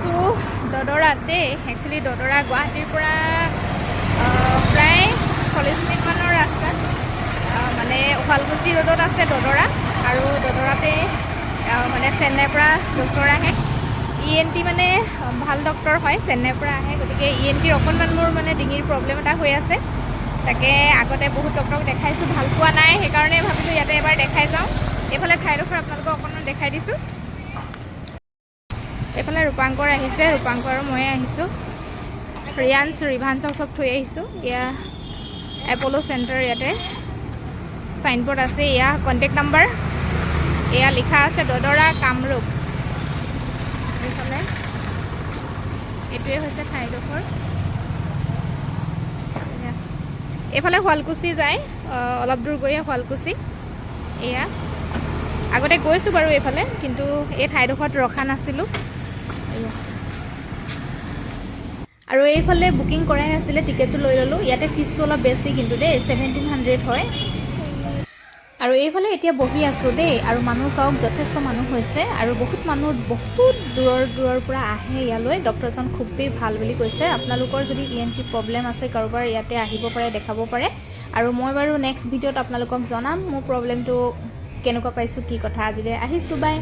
আছোঁ দদৰাতে। একচুৱেলি দদৰা গুৱাহাটীৰ পৰা প্ৰায় 40 মিনিটমানৰ ৰাস্তা। মানে শুৱালকুছি ৰোডত আছে দদৰা, আৰু দদৰাতে মানে চেন্নাইৰ পৰা ডক্টৰ আহে। ENT মানে ভাল ডক্টৰ হয়, চেন্নাইৰ পৰা আহে। গতিকে ENTৰ অকণমান মোৰ মানে ডিঙিৰ প্ৰব্লেম এটা হৈ আছে। তাকে আগতে বহুত ডক্টৰক দেখাইছোঁ, ভাল পোৱা নাই। সেইকাৰণে ভাবিলোঁ ইয়াতে এবাৰ দেখাই যাওঁ। এইফালে ঠাইডোখৰ আপোনালোকক অকণমান দেখাই দিছোঁ। এইফালে ৰূপাংকৰ আহিছে, ৰূপাংকৰ আৰু ময়ে আহিছোঁ। ৰিভাঞ্চক চব থৈ আহিছোঁ। এয়া এপ'ল' চেণ্টাৰ, ইয়াতে চাইনবোৰ্ড আছে। এয়া কণ্টেক্ট নাম্বাৰ, এয়া লিখা আছে দদৰা কামৰূপ। এইফালে এইটোৱে হৈছে ঠাইডোখৰ। এইফালে শুৱালকুছি যায়, অলপ দূৰ গৈয়ে শুৱালকুছি। এয়া আগতে গৈছোঁ বাৰু এইফালে, কিন্তু এই ঠাইডোখৰত ৰখা নাছিলোঁ। আৰু এইফালে বুকিং কৰাই আছিলে, টিকেটটো লৈ ল'লোঁ। ইয়াতে ফিজটো অলপ বেছি কিন্তু দেই, 1700 হয়। আৰু এইফালে এতিয়া বহি আছোঁ দেই, আৰু মানুহ চাওক, যথেষ্ট মানুহ হৈছে। আৰু বহুত মানুহ বহুত দূৰৰ পৰা আহে ইয়ালৈ। ডক্টৰজন খুবেই ভাল বুলি কৈছে। আপোনালোকৰ যদি ENT প্ৰব্লেম আছে কাৰোবাৰ, ইয়াতে আহিব পাৰে, দেখাব পাৰে। আৰু মই বাৰু নেক্সট ভিডিঅ'ত আপোনালোকক জনাম মোৰ প্ৰব্লেমটো কেনেকুৱা পাইছোঁ, কি কথা। আজিলৈ আহিছোঁ, বাই।